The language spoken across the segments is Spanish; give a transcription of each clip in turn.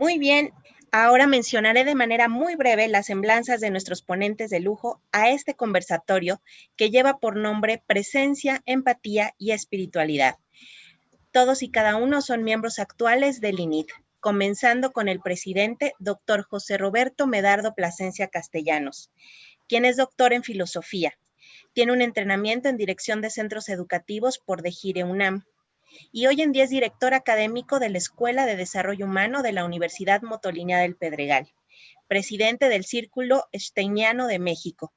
Muy bien, ahora mencionaré de manera muy breve las semblanzas de nuestros ponentes de lujo a este conversatorio que lleva por nombre Presencia, Empatía y Espiritualidad. Todos y cada uno son miembros actuales del INID, comenzando con el presidente, doctor José Roberto Medardo Plasencia Castellanos, quien es doctor en filosofía. Tiene un entrenamiento en dirección de centros educativos por DEGIRE UNAM y hoy en día es director académico de la Escuela de Desarrollo Humano de la Universidad Motolinía del Pedregal, presidente del Círculo Steiniano de México,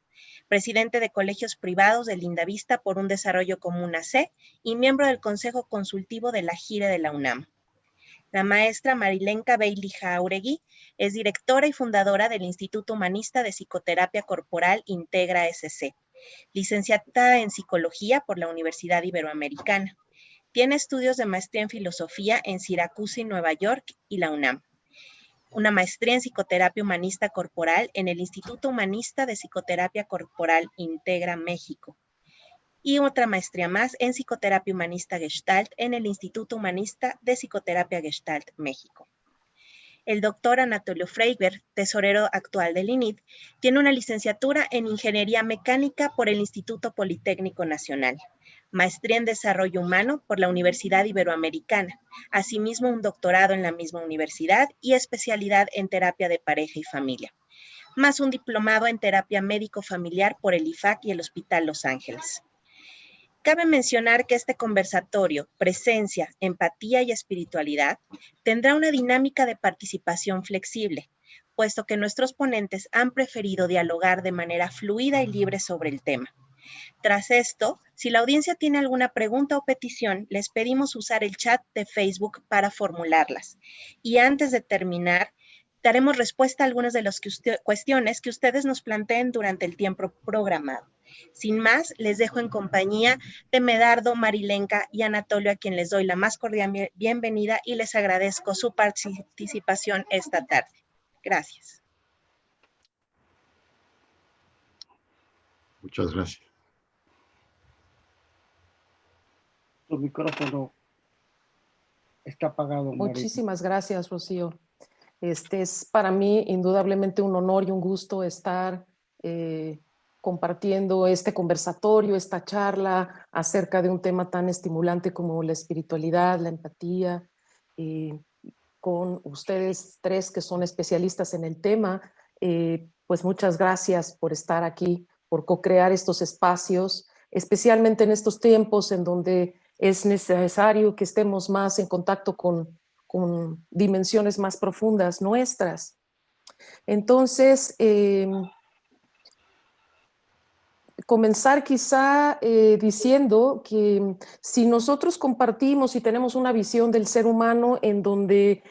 presidente de colegios privados de Lindavista por un desarrollo común AC y miembro del Consejo Consultivo de la GIRE de la UNAM. La maestra Marilenka Bailey Jauregui es directora y fundadora del Instituto Humanista de Psicoterapia Corporal Integra SC, licenciada en Psicología por la Universidad Iberoamericana. Tiene estudios de maestría en filosofía en Syracuse, Nueva York y la UNAM. Una maestría en psicoterapia humanista corporal en el Instituto Humanista de Psicoterapia Corporal Integra México. Y otra maestría más en psicoterapia humanista Gestalt en el Instituto Humanista de Psicoterapia Gestalt México. El doctor Anatolio Freiberg, tesorero actual del INID, tiene una licenciatura en Ingeniería Mecánica por el Instituto Politécnico Nacional, maestría en Desarrollo Humano por la Universidad Iberoamericana, asimismo un doctorado en la misma universidad y especialidad en terapia de pareja y familia, más un diplomado en terapia médico-familiar por el IFAC y el Hospital Los Ángeles. Cabe mencionar que este conversatorio, Presencia, Empatía y Espiritualidad, tendrá una dinámica de participación flexible, puesto que nuestros ponentes han preferido dialogar de manera fluida y libre sobre el tema. Tras esto, si la audiencia tiene alguna pregunta o petición, les pedimos usar el chat de Facebook para formularlas. Y antes de terminar, daremos respuesta a algunas de las cuestiones que ustedes nos planteen durante el tiempo programado. Sin más, les dejo en compañía de Medardo, Marilenka y Anatolio, a quien les doy la más cordial bienvenida y les agradezco su participación esta tarde. Gracias. Muchas gracias. Tu micrófono está apagado. Muchísimas gracias, Rocío. Es para mí indudablemente un honor y un gusto estar compartiendo este conversatorio, esta charla acerca de un tema tan estimulante como la espiritualidad, la empatía, con ustedes tres que son especialistas en el tema. Pues muchas gracias por estar aquí, por co-crear estos espacios, especialmente en estos tiempos en donde es necesario que estemos más en contacto con dimensiones más profundas nuestras. Entonces, comenzar quizá diciendo que si nosotros compartimos y tenemos una visión del ser humano en donde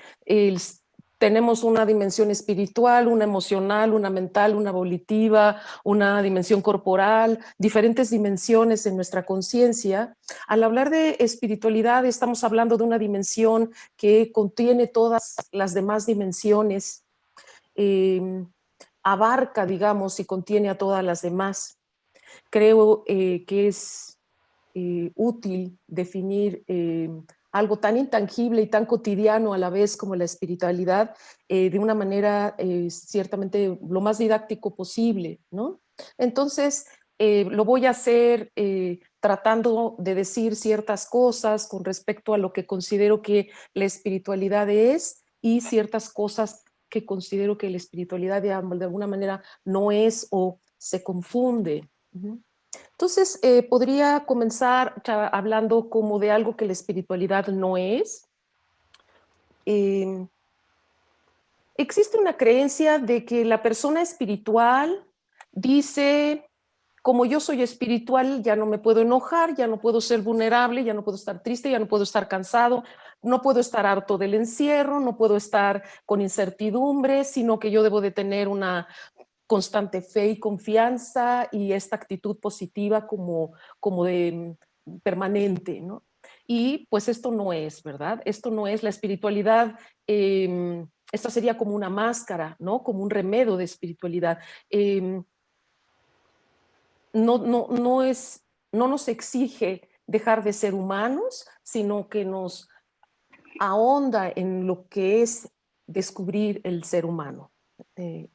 tenemos una dimensión espiritual, una emocional, una mental, una volitiva, una dimensión corporal, diferentes dimensiones en nuestra conciencia. Al hablar de espiritualidad estamos hablando de una dimensión que contiene todas las demás dimensiones, abarca, digamos, y contiene a todas las demás. Creo que es útil definir algo tan intangible y tan cotidiano a la vez como la espiritualidad de una manera ciertamente lo más didáctico posible, ¿no? Entonces, lo voy a hacer tratando de decir ciertas cosas con respecto a lo que considero que la espiritualidad es y ciertas cosas que considero que la espiritualidad de alguna manera no es o se confunde. Entonces, podría comenzar hablando como de algo que la espiritualidad no es. Existe una creencia de que la persona espiritual dice, como yo soy espiritual, ya no me puedo enojar, ya no puedo ser vulnerable, ya no puedo estar triste, ya no puedo estar cansado, no puedo estar harto del encierro, no puedo estar con incertidumbre, sino que yo debo de tener una constante fe y confianza y esta actitud positiva como de permanente, ¿no? Y pues esto no es, ¿verdad? Esto no es la espiritualidad. Esta sería como una máscara, ¿no? Como un remedio de espiritualidad. No nos exige dejar de ser humanos, sino que nos ahonda en lo que es descubrir el ser humano,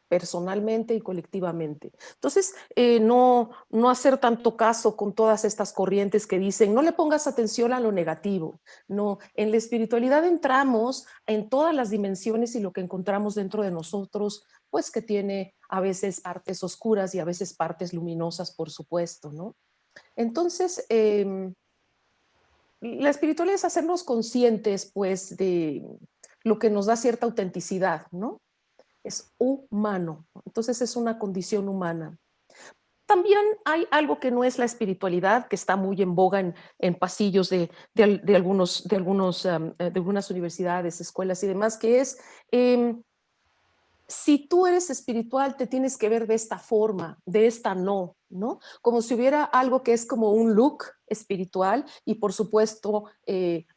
personalmente y colectivamente. Entonces, no hacer tanto caso con todas estas corrientes que dicen, no le pongas atención a lo negativo. No, en la espiritualidad entramos en todas las dimensiones y lo que encontramos dentro de nosotros, pues que tiene a veces partes oscuras y a veces partes luminosas, por supuesto, ¿no? Entonces, la espiritualidad es hacernos conscientes, pues, de lo que nos da cierta autenticidad, ¿no? Es humano, entonces es una condición humana. También hay algo que no es la espiritualidad, que está muy en boga en pasillos de algunas universidades, escuelas y demás, que es, si tú eres espiritual, te tienes que ver de esta forma, de esta no, ¿no? Como si hubiera algo que es como un look espiritual y por supuesto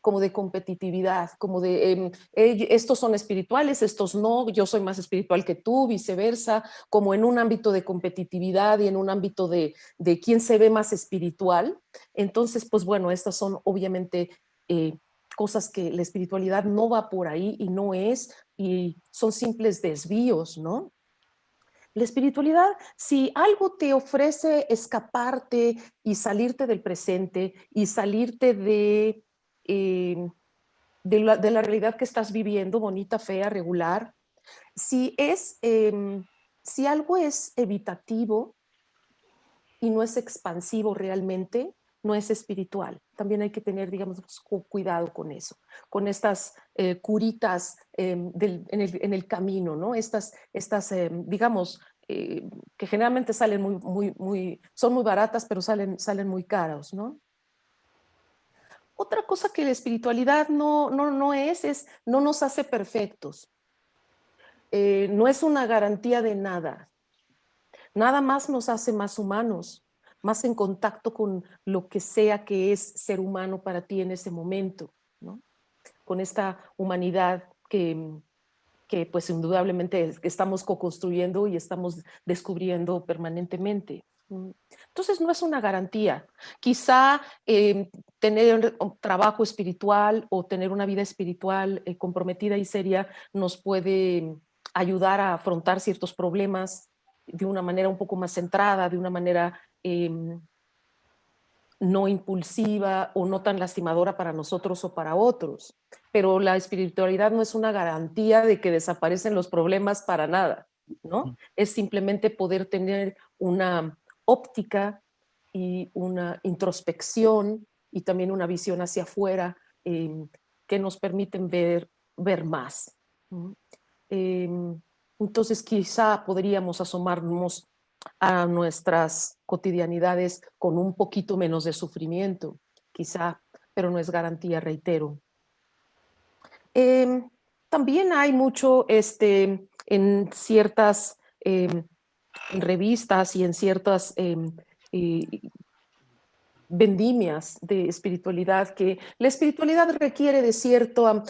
como de competitividad, como de estos son espirituales, estos no, yo soy más espiritual que tú, viceversa, como en un ámbito de competitividad y en un ámbito de quién se ve más espiritual. Entonces, pues bueno, estas son obviamente cosas que la espiritualidad no va por ahí y no es, y son simples desvíos, ¿no? La espiritualidad, si algo te ofrece escaparte y salirte del presente y salirte de la realidad que estás viviendo, bonita, fea, regular, si si algo es evitativo y no es expansivo realmente, no es espiritual. También hay que tener, digamos, cuidado con eso, con estas curitas en el camino, ¿no? Estas digamos, que generalmente salen son muy baratas, pero salen muy caros, ¿no? Otra cosa que la espiritualidad no es no nos hace perfectos. No es una garantía de nada. Nada más nos hace más humanos, más en contacto con lo que sea que es ser humano para ti en ese momento, ¿no? Con esta humanidad que pues indudablemente estamos co-construyendo y estamos descubriendo permanentemente. Entonces no es una garantía. Quizá tener un trabajo espiritual o tener una vida espiritual comprometida y seria nos puede ayudar a afrontar ciertos problemas de una manera un poco más centrada, de una manera no impulsiva o no tan lastimadora para nosotros o para otros. Pero la espiritualidad no es una garantía de que desaparecen los problemas para nada, ¿no? Es simplemente poder tener una óptica y una introspección y también una visión hacia afuera que nos permiten ver más. ¿No? Entonces quizá podríamos asomarnos a nuestras cotidianidades con un poquito menos de sufrimiento, quizá, pero no es garantía, reitero. También hay mucho en ciertas revistas y en ciertas vendimias de espiritualidad, que la espiritualidad requiere de ciertos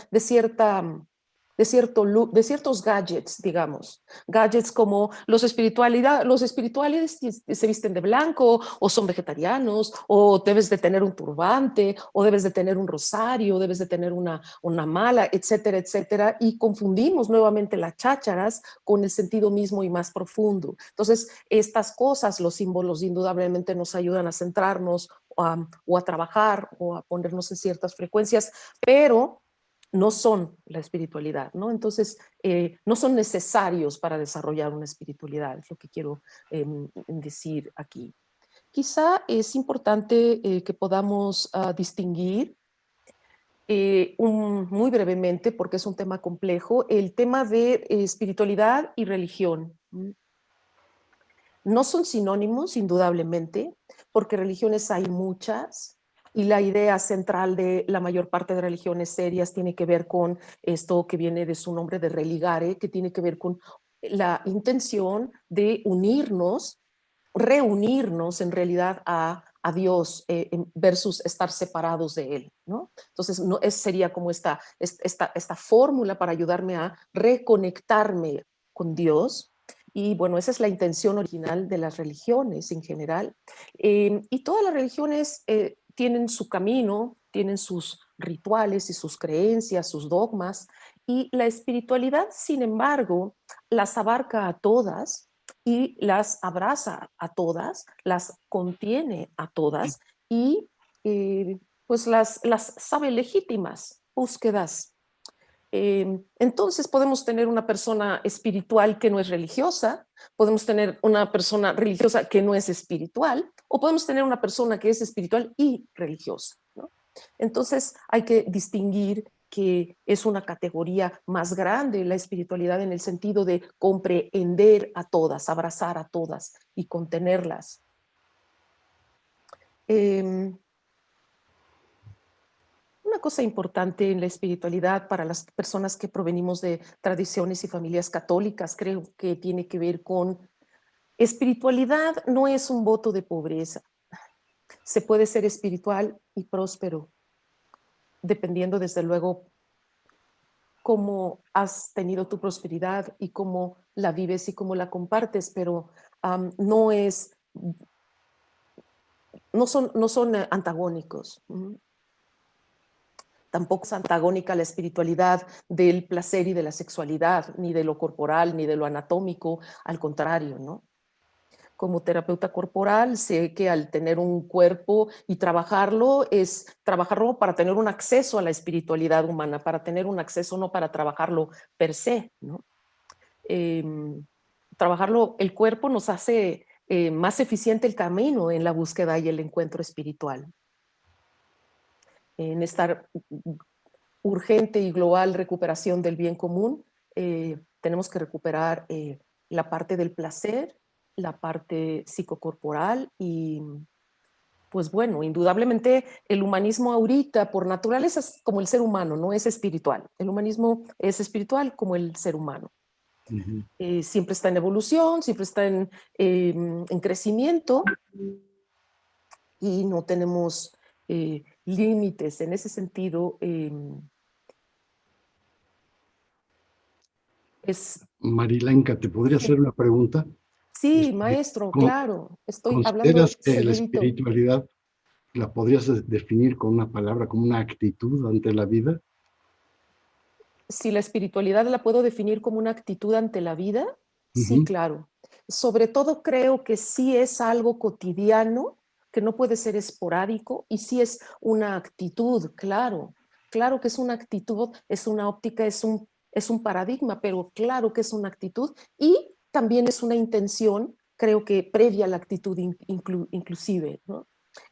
gadgets, digamos. Gadgets como los espirituales se visten de blanco o son vegetarianos o debes de tener un turbante o debes de tener un rosario, debes de tener una mala, etcétera, etcétera. Y confundimos nuevamente las chácharas con el sentido mismo y más profundo. Entonces, estas cosas, los símbolos, indudablemente nos ayudan a centrarnos o a trabajar o a ponernos en ciertas frecuencias, pero no son la espiritualidad, ¿no? Entonces, no son necesarios para desarrollar una espiritualidad, es lo que quiero decir aquí. Quizá es importante que podamos distinguir muy brevemente, porque es un tema complejo, el tema de espiritualidad y religión. No son sinónimos, indudablemente, porque religiones hay muchas, y la idea central de la mayor parte de religiones serias tiene que ver con esto que viene de su nombre de religare, que tiene que ver con la intención de reunirnos en realidad a Dios versus estar separados de Él, ¿no? Entonces, sería como esta fórmula para ayudarme a reconectarme con Dios. Y bueno, esa es la intención original de las religiones en general. Y todas las religiones tienen su camino, tienen sus rituales y sus creencias, sus dogmas, y la espiritualidad, sin embargo, las abarca a todas y las abraza a todas, las contiene a todas y pues las sabe legítimas búsquedas. Entonces podemos tener una persona espiritual que no es religiosa, podemos tener una persona religiosa que no es espiritual, o podemos tener una persona que es espiritual y religiosa, ¿no? Entonces hay que distinguir que es una categoría más grande la espiritualidad en el sentido de comprender a todas, abrazar a todas y contenerlas. Una cosa importante en la espiritualidad para las personas que provenimos de tradiciones y familias católicas, creo que tiene que ver con espiritualidad no es un voto de pobreza. Se puede ser espiritual y próspero, dependiendo desde luego cómo has tenido tu prosperidad y cómo la vives y cómo la compartes, pero no son antagónicos. Tampoco es antagónica la espiritualidad del placer y de la sexualidad, ni de lo corporal, ni de lo anatómico, al contrario, ¿no? Como terapeuta corporal, sé que al tener un cuerpo y trabajarlo, es trabajarlo para tener un acceso a la espiritualidad humana, para tener un acceso, no para trabajarlo per se, ¿no? Trabajarlo, el cuerpo nos hace más eficiente el camino en la búsqueda y el encuentro espiritual. En esta urgente y global recuperación del bien común, tenemos que recuperar la parte del placer, la parte psicocorporal y, pues bueno, indudablemente el humanismo ahorita por naturaleza es como el ser humano, no es espiritual. El humanismo es espiritual como el ser humano. Siempre está en evolución, siempre está en crecimiento y no tenemos límites en ese sentido. Marilenka, ¿te podría hacer una pregunta? Sí, maestro, claro. Estoy hablando ¿Consideras que la seguidito. espiritualidad la podrías definir con una palabra, como una actitud ante la vida? Si la espiritualidad la puedo definir como una actitud ante la vida, sí, claro. Sobre todo creo que sí es algo cotidiano, que no puede ser esporádico, y sí es una actitud, claro. Claro que es una actitud, es una óptica, es un paradigma, pero claro que es una actitud y también es una intención, creo que previa a la actitud inclusive, ¿no?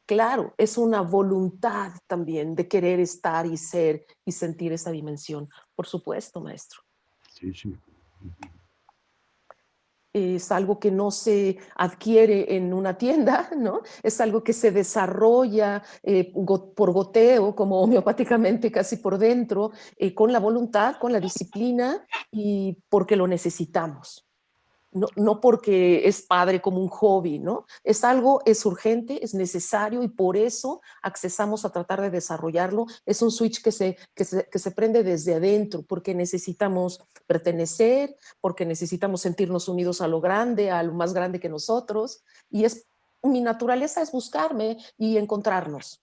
Claro, es una voluntad también de querer estar y ser y sentir esa dimensión. Por supuesto, maestro. Sí, sí. Es algo que no se adquiere en una tienda, ¿no? Es algo que se desarrolla por goteo, como homeopáticamente casi por dentro, con la voluntad, con la disciplina y porque lo necesitamos. No porque es padre como un hobby, ¿no? Es algo, es urgente, es necesario y por eso accesamos a tratar de desarrollarlo. Es un switch que se prende desde adentro, porque necesitamos pertenecer, porque necesitamos sentirnos unidos a lo grande, a lo más grande que nosotros. Y mi naturaleza es buscarme y encontrarnos.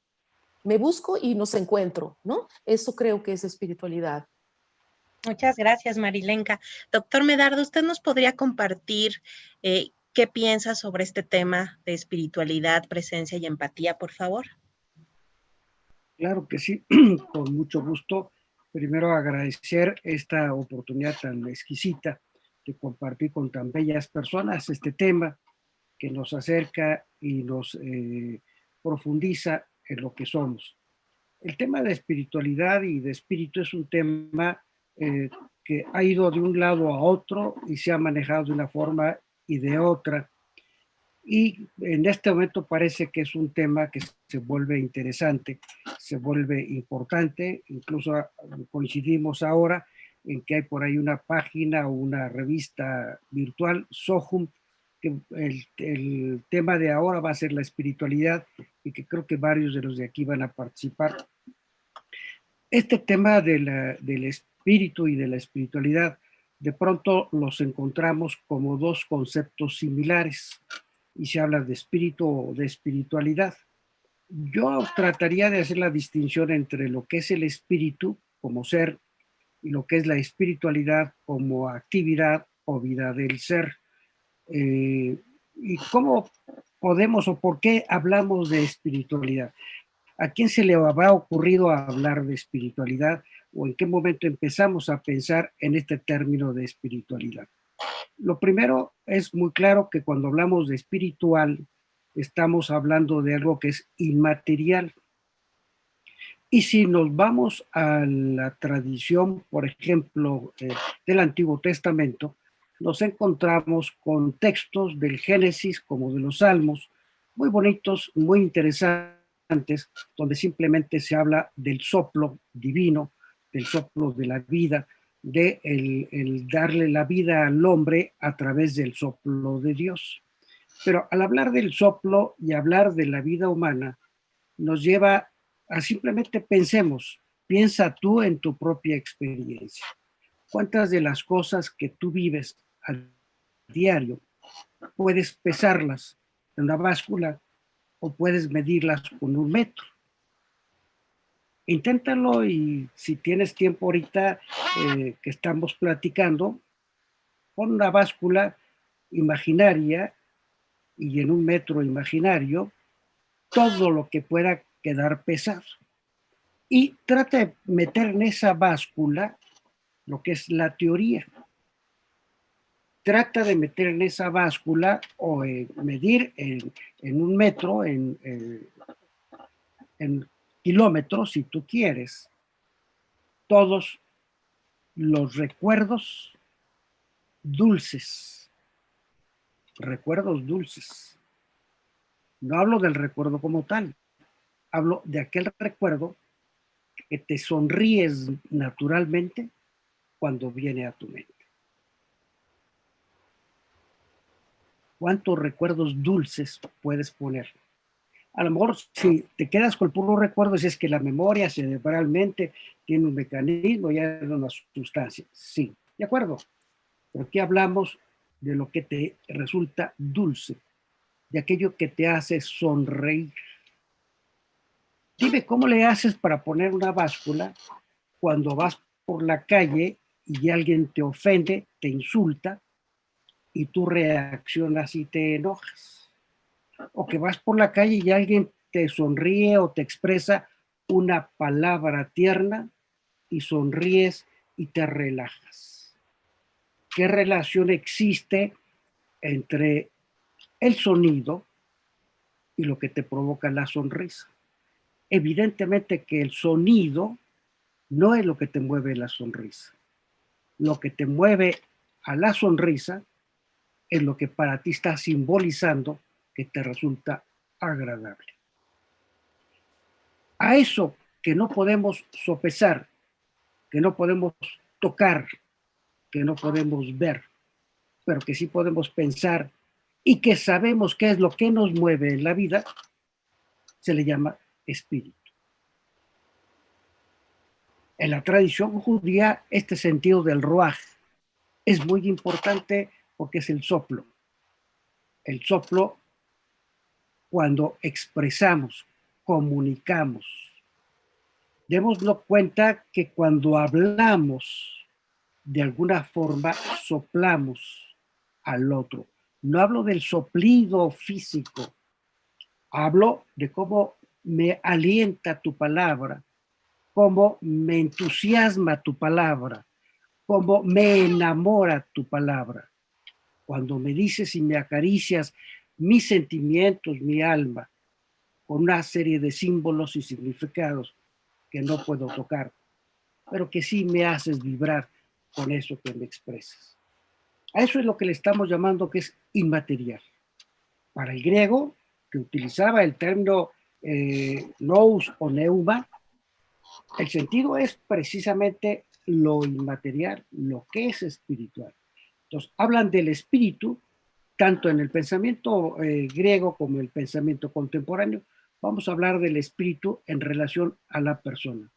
Me busco y nos encuentro, ¿no? Eso creo que es espiritualidad. Muchas gracias, Marilenka. Doctor Medardo, ¿usted nos podría compartir qué piensa sobre este tema de espiritualidad, presencia y empatía, por favor? Claro que sí, con mucho gusto. Primero agradecer esta oportunidad tan exquisita de compartir con tan bellas personas este tema que nos acerca y nos profundiza en lo que somos. El tema de espiritualidad y de espíritu es un tema que ha ido de un lado a otro y se ha manejado de una forma y de otra. Y en este momento parece que es un tema que se vuelve interesante, se vuelve importante, incluso coincidimos ahora en que hay por ahí una página o una revista virtual, Sohum, que el tema de ahora va a ser la espiritualidad y que creo que varios de los de aquí van a participar. Este tema del espíritu y de la espiritualidad, de pronto los encontramos como dos conceptos similares y se habla de espíritu o de espiritualidad. Yo trataría de hacer la distinción entre lo que es el espíritu como ser y lo que es la espiritualidad como actividad o vida del ser. ¿Y cómo podemos o por qué hablamos de espiritualidad? ¿A quién se le habrá ocurrido hablar de espiritualidad o en qué momento empezamos a pensar en este término de espiritualidad? Lo primero es muy claro que cuando hablamos de espiritual, estamos hablando de algo que es inmaterial. Y si nos vamos a la tradición, por ejemplo, del Antiguo Testamento, nos encontramos con textos del Génesis como de los Salmos, muy bonitos, muy interesantes, donde simplemente se habla del soplo divino, del soplo de la vida, de el darle la vida al hombre a través del soplo de Dios. Pero al hablar del soplo y hablar de la vida humana, nos lleva a simplemente piensa tú en tu propia experiencia. ¿Cuántas de las cosas que tú vives a diario puedes pesarlas en una báscula o puedes medirlas con un metro? Inténtalo y si tienes tiempo ahorita que estamos platicando, pon una báscula imaginaria y en un metro imaginario todo lo que pueda quedar pesado. Y trata de meter en esa báscula lo que es la teoría. Trata de meter en esa báscula o medir en un metro, en kilómetros, si tú quieres, todos los recuerdos dulces. Recuerdos dulces. No hablo del recuerdo como tal. Hablo de aquel recuerdo que te sonríes naturalmente cuando viene a tu mente. ¿Cuántos recuerdos dulces puedes poner? A lo mejor si te quedas con el puro recuerdo, si es que la memoria cerebralmente tiene un mecanismo, ya es una sustancia. Sí, de acuerdo. Pero aquí hablamos de lo que te resulta dulce, de aquello que te hace sonreír. Dime cómo le haces para poner una báscula cuando vas por la calle y alguien te ofende, te insulta y tú reaccionas y te enojas. O que vas por la calle y alguien te sonríe o te expresa una palabra tierna y sonríes y te relajas. ¿Qué relación existe entre el sonido y lo que te provoca la sonrisa? Evidentemente que el sonido no es lo que te mueve la sonrisa. Lo que te mueve a la sonrisa es lo que para ti está simbolizando que te resulta agradable. A eso que no podemos sopesar, que no podemos tocar, que no podemos ver, pero que sí podemos pensar y que sabemos qué es lo que nos mueve en la vida, se le llama espíritu. En la tradición judía, este sentido del ruaj es muy importante porque es el soplo. El soplo cuando expresamos, comunicamos. Démoslo cuenta que cuando hablamos, de alguna forma soplamos al otro. No hablo del soplido físico, hablo de cómo me alienta tu palabra, cómo me entusiasma tu palabra, cómo me enamora tu palabra. Cuando me dices y me acaricias mis sentimientos, mi alma, con una serie de símbolos y significados que no puedo tocar, pero que sí me haces vibrar con eso que me expresas. A eso es lo que le estamos llamando que es inmaterial. Para el griego, que utilizaba el término nous o neuma, el sentido es precisamente lo inmaterial, lo que es espiritual. Entonces, hablan del espíritu, tanto en el pensamiento griego como en el pensamiento contemporáneo. Vamos a hablar del espíritu en relación a la persona.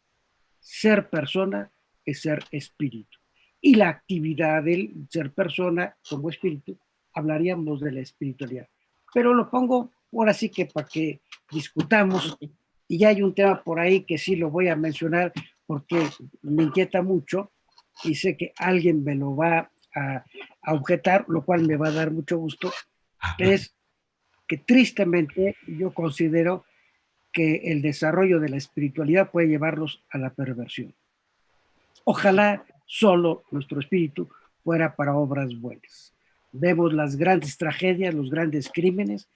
Ser persona es ser espíritu. Y la actividad del ser persona como espíritu, hablaríamos de la espiritualidad. Pero lo pongo ahora sí que para que discutamos, y ya hay un tema por ahí que sí lo voy a mencionar porque me inquieta mucho y sé que alguien me lo va a objetar, lo cual me va a dar mucho gusto, es que tristemente yo considero que el desarrollo de la espiritualidad puede llevarlos a la perversión. Ojalá solo nuestro espíritu fuera para obras buenas. Vemos las grandes tragedias, los grandes crímenes,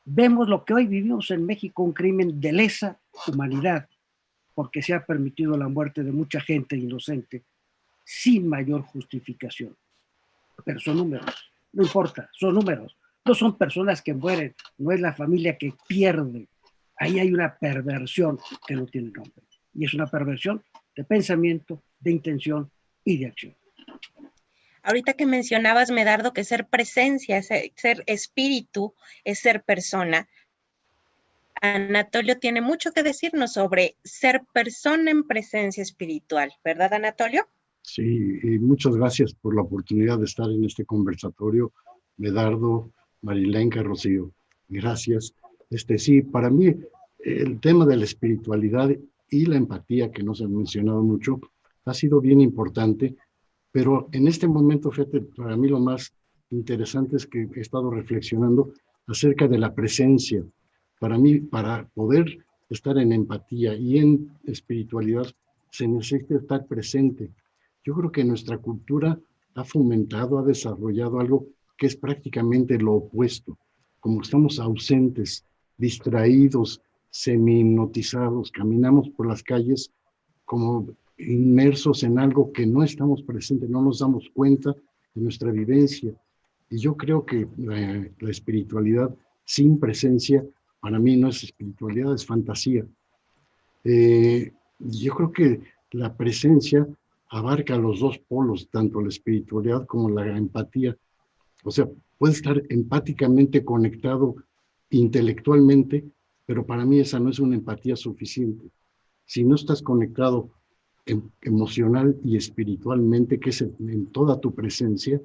vemos lo que hoy vivimos en México, un crimen de lesa humanidad, porque se ha permitido la muerte de mucha gente inocente sin mayor justificación. Pero son números, no importa, son números, no son personas que mueren, no es la familia que pierde. Ahí hay una perversión que no tiene nombre. Y es una perversión de pensamiento, de intención y de acción. Ahorita que mencionabas, Medardo, que ser presencia, ser espíritu, es ser persona. Anatolio tiene mucho que decirnos sobre ser persona en presencia espiritual, ¿verdad, Anatolio? Sí, y muchas gracias por la oportunidad de estar en este conversatorio, Medardo, Marilenka, Rocío. Gracias. Sí, para mí el tema de la espiritualidad y la empatía, que no se han mencionado mucho, ha sido bien importante, pero en este momento, fíjate, para mí lo más interesante es que he estado reflexionando acerca de la presencia. Para mí, para poder estar en empatía y en espiritualidad, se necesita estar presente. Yo creo que nuestra cultura ha fomentado, ha desarrollado algo que es prácticamente lo opuesto. Como estamos ausentes, distraídos, semi-hipnotizados, caminamos por las calles como inmersos en algo que no estamos presentes, no nos damos cuenta de nuestra vivencia. Y yo creo que la espiritualidad sin presencia, para mí no es espiritualidad, es fantasía. Yo creo que la presencia abarca los dos polos, tanto la espiritualidad como la empatía. O sea, puedes estar empáticamente conectado intelectualmente, pero para mí esa no es una empatía suficiente. Si no estás conectado emocional y espiritualmente, que es en toda tu presencia,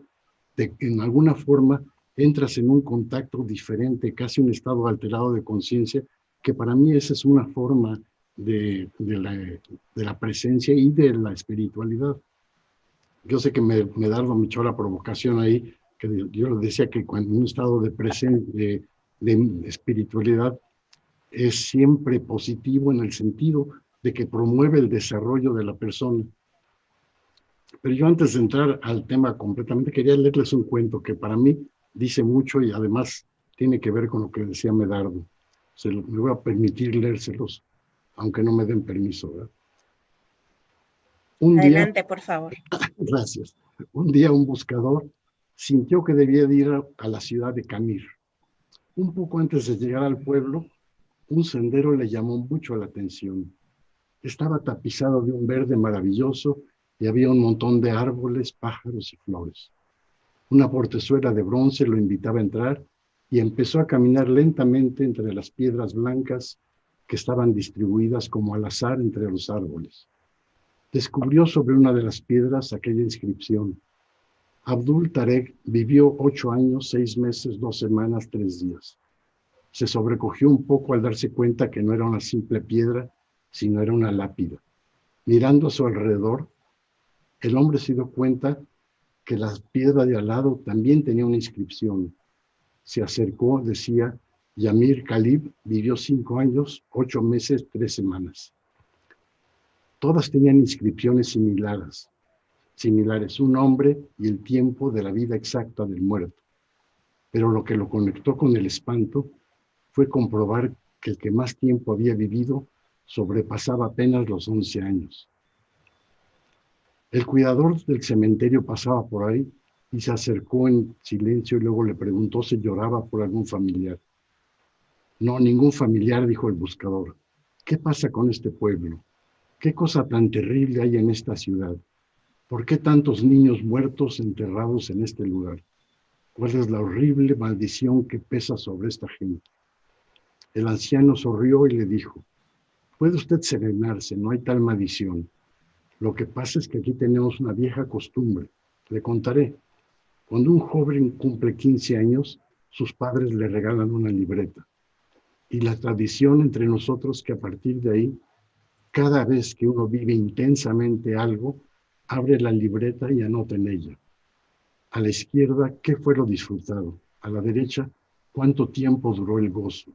en alguna forma entras en un contacto diferente, casi un estado alterado de conciencia, que para mí esa es una forma de la presencia y de la espiritualidad. Yo sé que Medardo me echó la provocación ahí, que yo le decía que cuando un estado de presencia, de espiritualidad, es siempre positivo en el sentido de que promueve el desarrollo de la persona. Pero yo antes de entrar al tema completamente, quería leerles un cuento que para mí dice mucho y además tiene que ver con lo que decía Medardo. Me voy a permitir leérselos, aunque no me den permiso, ¿verdad? Adelante, por favor. Gracias. Un día un buscador sintió que debía de ir a la ciudad de Camir. Un poco antes de llegar al pueblo, un sendero le llamó mucho la atención. Estaba tapizado de un verde maravilloso y había un montón de árboles, pájaros y flores. Una portezuela de bronce lo invitaba a entrar y empezó a caminar lentamente entre las piedras blancas que estaban distribuidas como al azar entre los árboles. Descubrió sobre una de las piedras aquella inscripción: Abdul Tarek vivió 8 años, 6 meses, 2 semanas, 3 días. Se sobrecogió un poco al darse cuenta que no era una simple piedra, sino era una lápida. Mirando a su alrededor, el hombre se dio cuenta que la piedra de al lado también tenía una inscripción. Se acercó, decía: Yamir Khalib vivió 5 años, 8 meses, 3 semanas. Todas tenían inscripciones similares, un nombre y el tiempo de la vida exacta del muerto. Pero lo que lo conectó con el espanto fue comprobar que el que más tiempo había vivido sobrepasaba apenas los 11 años. El cuidador del cementerio pasaba por ahí y se acercó en silencio y luego le preguntó si lloraba por algún familiar. No, ningún familiar, dijo el buscador. ¿Qué pasa con este pueblo? ¿Qué cosa tan terrible hay en esta ciudad? ¿Por qué tantos niños muertos enterrados en este lugar? ¿Cuál es la horrible maldición que pesa sobre esta gente? El anciano sonrió y le dijo: puede usted serenarse, no hay tal maldición. Lo que pasa es que aquí tenemos una vieja costumbre. Le contaré. Cuando un joven cumple 15 años, sus padres le regalan una libreta. y la tradición entre nosotros que a partir de ahí, cada vez que uno vive intensamente algo, abre la libreta y anota en ella. A la izquierda, ¿qué fue lo disfrutado? A la derecha, ¿cuánto tiempo duró el gozo?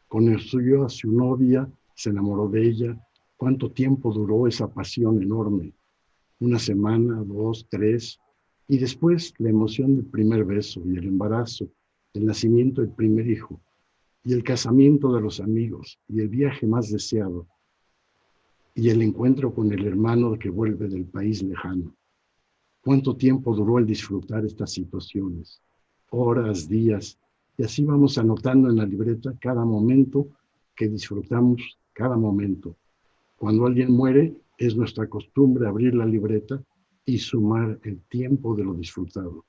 Conoció a su novia, se enamoró de ella. ¿Cuánto tiempo duró esa pasión enorme? Una semana, dos, tres. Y después la emoción del primer beso y el embarazo, el nacimiento del primer hijo y el casamiento de los amigos y el viaje más deseado y el encuentro con el hermano que vuelve del país lejano. ¿Cuánto tiempo duró el disfrutar estas situaciones? Horas, días, y así vamos anotando en la libreta cada momento que disfrutamos, cada momento. Cuando alguien muere, es nuestra costumbre abrir la libreta y sumar el tiempo de lo disfrutado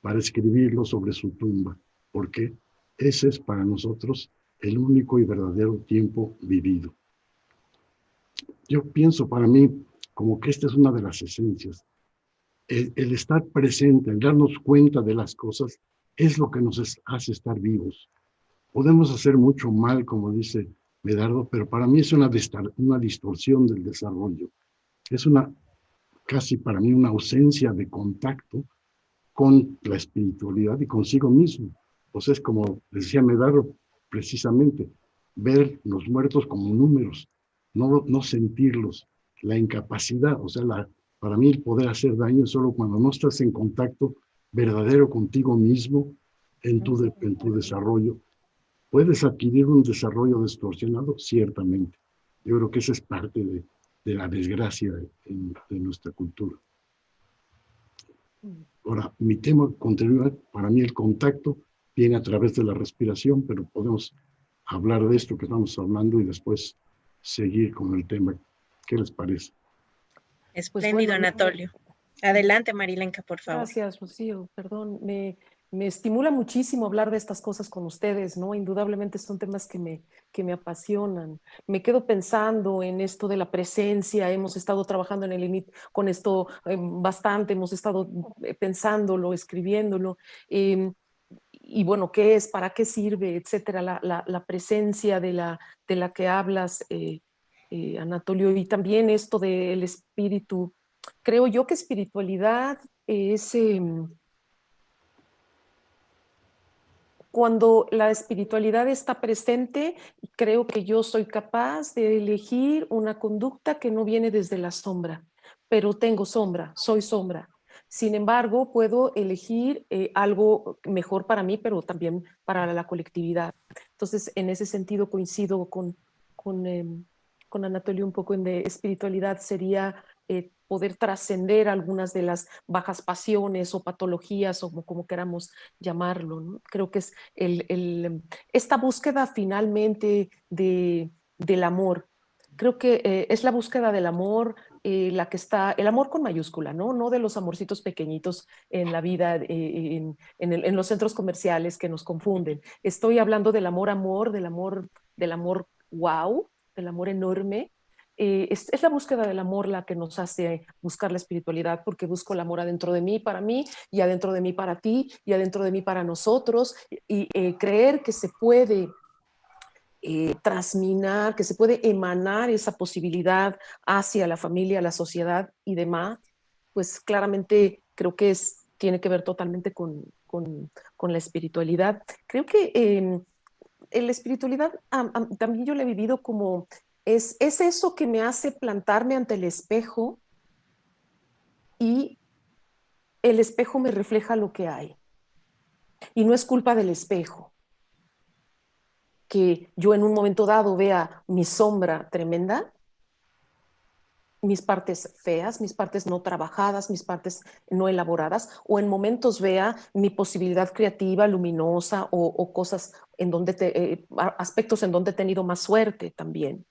para escribirlo sobre su tumba, porque ese es para nosotros el único y verdadero tiempo vivido. Yo pienso para mí como que esta es una de las esencias. El estar presente, el darnos cuenta de las cosas, es lo que nos hace estar vivos. Podemos hacer mucho mal, como dice Medardo, pero para mí es una distorsión del desarrollo. Es casi para mí una ausencia de contacto con la espiritualidad y consigo mismo. Pues es como decía Medardo, precisamente, ver los muertos como números, no sentirlos, la incapacidad, o sea, para mí el poder hacer daño es solo cuando no estás en contacto verdadero contigo mismo en tu desarrollo. ¿Puedes adquirir un desarrollo distorsionado? Ciertamente. Yo creo que esa es parte de la desgracia de nuestra cultura. Ahora, mi tema continúa, para mí el contacto viene a través de la respiración, pero podemos hablar de esto que estamos hablando y después seguir con el tema. ¿Qué les parece? Espléndido, Pues bueno, Anatolio. Adelante, Marilenka, por favor. gracias, Rocío. Perdón, me estimula muchísimo hablar de estas cosas con ustedes, ¿no? Indudablemente son temas que me apasionan. Me quedo pensando en esto de la presencia. Hemos estado trabajando en el INIT con esto bastante, hemos estado pensándolo, escribiéndolo. Y bueno, ¿qué es? ¿Para qué sirve? Etcétera. La presencia de la que hablas, Anatolio, y también esto del espíritu. Creo yo que espiritualidad es cuando la espiritualidad está presente, creo que yo soy capaz de elegir una conducta que no viene desde la sombra, pero tengo sombra, soy sombra. Sin embargo, puedo elegir algo mejor para mí, pero también para la colectividad. Entonces, en ese sentido coincido con Anatolio un poco en de espiritualidad sería poder trascender algunas de las bajas pasiones o patologías o como queramos llamarlo, ¿no? Creo que es esta búsqueda finalmente del amor. Creo que es la búsqueda del amor la que está, el amor con mayúscula, ¿no? No de los amorcitos pequeñitos en la vida, en los centros comerciales que nos confunden. Estoy hablando del amor, del amor wow, del amor enorme. Es la búsqueda del amor la que nos hace buscar la espiritualidad, porque busco el amor adentro de mí, y adentro de mí para ti, y adentro de mí para nosotros, y creer que se puede trasminar, que se puede emanar esa posibilidad hacia la familia, la sociedad y demás, pues claramente creo que tiene que ver totalmente con la espiritualidad. Creo que la espiritualidad también yo la he vivido como es eso que me hace plantarme ante el espejo y el espejo me refleja lo que hay. Y no es culpa del espejo que yo en un momento dado vea mi sombra tremenda, mis partes feas, mis partes no trabajadas, mis partes no elaboradas, o en momentos vea mi posibilidad creativa, luminosa, o cosas en donde aspectos en donde he tenido más suerte también.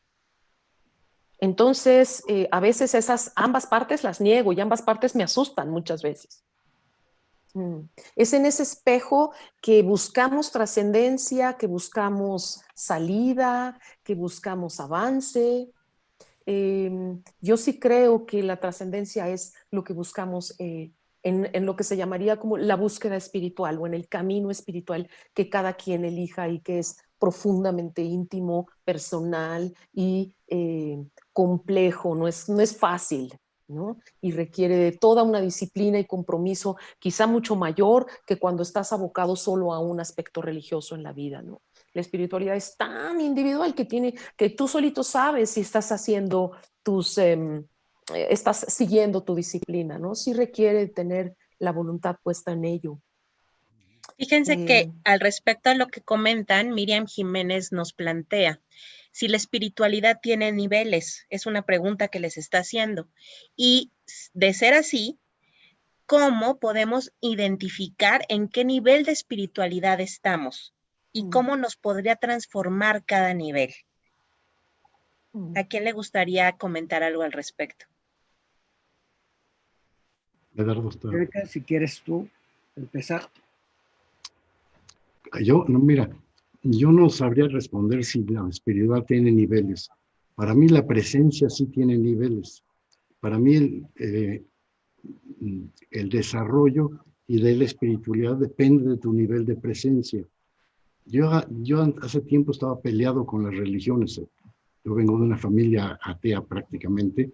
Entonces, a veces ambas partes las niego y ambas partes me asustan muchas veces. Es en ese espejo que buscamos trascendencia, que buscamos salida, que buscamos avance. Yo sí creo que la trascendencia es lo que buscamos en lo que se llamaría como la búsqueda espiritual o en el camino espiritual que cada quien elija y que es profundamente íntimo, personal y complejo, no es fácil, ¿no? Y requiere de toda una disciplina y compromiso quizá mucho mayor que cuando estás abocado solo a un aspecto religioso en la vida, ¿no? La espiritualidad es tan individual que tú solito sabes si estás haciendo estás siguiendo tu disciplina, ¿no? Sí requiere tener la voluntad puesta en ello. Fíjense que al respecto a lo que comentan, Miriam Jiménez nos plantea, si la espiritualidad tiene niveles, es una pregunta que les está haciendo. Y de ser así, ¿cómo podemos identificar en qué nivel de espiritualidad estamos? ¿Y cómo nos podría transformar cada nivel? ¿A quién le gustaría comentar algo al respecto? Rebeca, si quieres tú empezar. Mira, yo no sabría responder si la espiritualidad tiene niveles. Para mí la presencia sí tiene niveles. Para mí el desarrollo y de la espiritualidad depende de tu nivel de presencia. Yo hace tiempo estaba peleado con las religiones. Yo vengo de una familia atea prácticamente,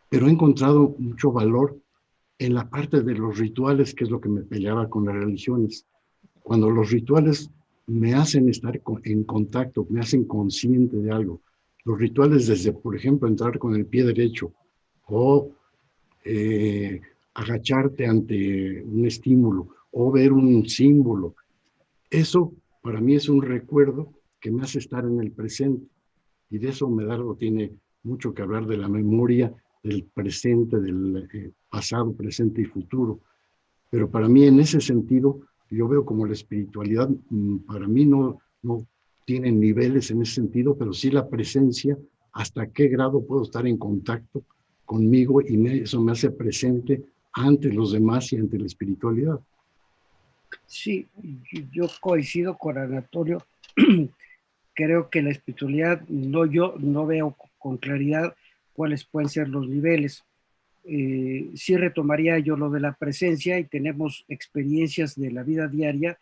pero he encontrado mucho valor en la parte de los rituales, que es lo que me peleaba con las religiones. Cuando los rituales me hacen estar en contacto, me hacen consciente de algo. Los rituales desde, por ejemplo, entrar con el pie derecho o agacharte ante un estímulo o ver un símbolo. Eso para mí es un recuerdo que me hace estar en el presente. Y de eso Medardo tiene mucho que hablar, de la memoria, del presente, del pasado, presente y futuro. Pero para mí en ese sentido, yo veo como la espiritualidad, para mí no tiene niveles en ese sentido, pero sí la presencia, hasta qué grado puedo estar en contacto conmigo y eso me hace presente ante los demás y ante la espiritualidad. Sí, yo coincido con Anatolio. Creo que la espiritualidad, yo no veo con claridad cuáles pueden ser los niveles. Sí retomaría yo lo de la presencia, y tenemos experiencias de la vida diaria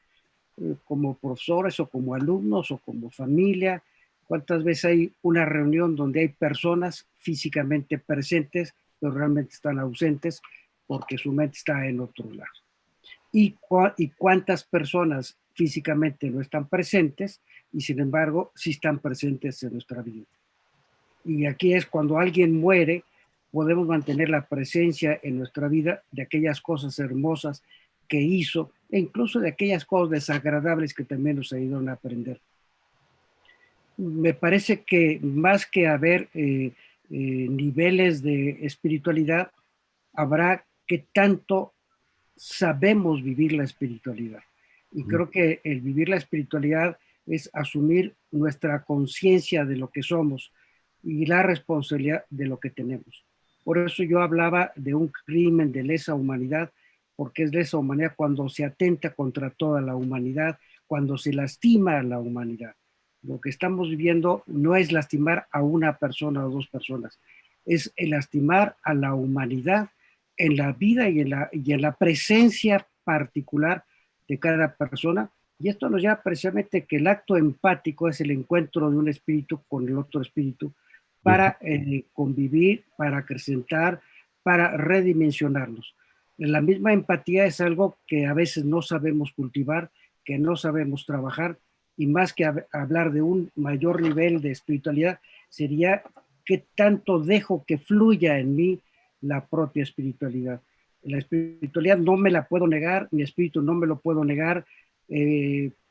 como profesores o como alumnos o como familia. ¿Cuántas veces hay una reunión donde hay personas físicamente presentes, pero realmente están ausentes porque su mente está en otro lado? ¿Y cuántas personas físicamente no están presentes y sin embargo sí están presentes en nuestra vida? Y aquí es cuando alguien muere, podemos mantener la presencia en nuestra vida de aquellas cosas hermosas que hizo e incluso de aquellas cosas desagradables que también nos ayudaron a aprender. Me parece que más que haber niveles de espiritualidad, habrá que tanto sabemos vivir la espiritualidad. Y creo que el vivir la espiritualidad es asumir nuestra conciencia de lo que somos y la responsabilidad de lo que tenemos. Por eso yo hablaba de un crimen de lesa humanidad, porque es lesa humanidad cuando se atenta contra toda la humanidad, cuando se lastima a la humanidad. Lo que estamos viviendo no es lastimar a una persona o dos personas, es el lastimar a la humanidad en la vida y en la presencia particular de cada persona. Y esto nos lleva precisamente que el acto empático es el encuentro de un espíritu con el otro espíritu para convivir, para acrecentar, para redimensionarnos. La misma empatía es algo que a veces no sabemos cultivar, que no sabemos trabajar, y más que hablar de un mayor nivel de espiritualidad, sería qué tanto dejo que fluya en mí la propia espiritualidad. La espiritualidad no me la puedo negar, mi espíritu no me lo puedo negar,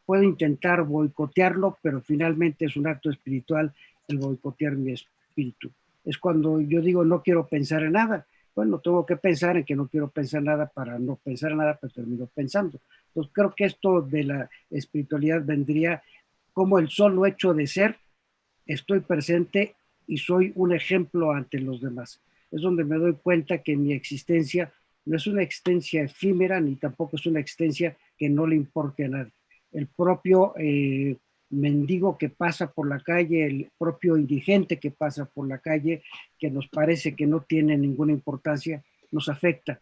puedo intentar boicotearlo, pero finalmente es un acto espiritual el boicotear mi espíritu. Es cuando yo digo no quiero pensar en nada. Bueno, tengo que pensar en que no quiero pensar nada para no pensar en nada, pero termino pensando. Entonces creo que esto de la espiritualidad vendría como el solo hecho de ser, estoy presente y soy un ejemplo ante los demás. Es donde me doy cuenta que mi existencia no es una existencia efímera, ni tampoco es una existencia que no le importe a nadie. El propio mendigo que pasa por la calle, el propio indigente que pasa por la calle, que nos parece que no tiene ninguna importancia, nos afecta,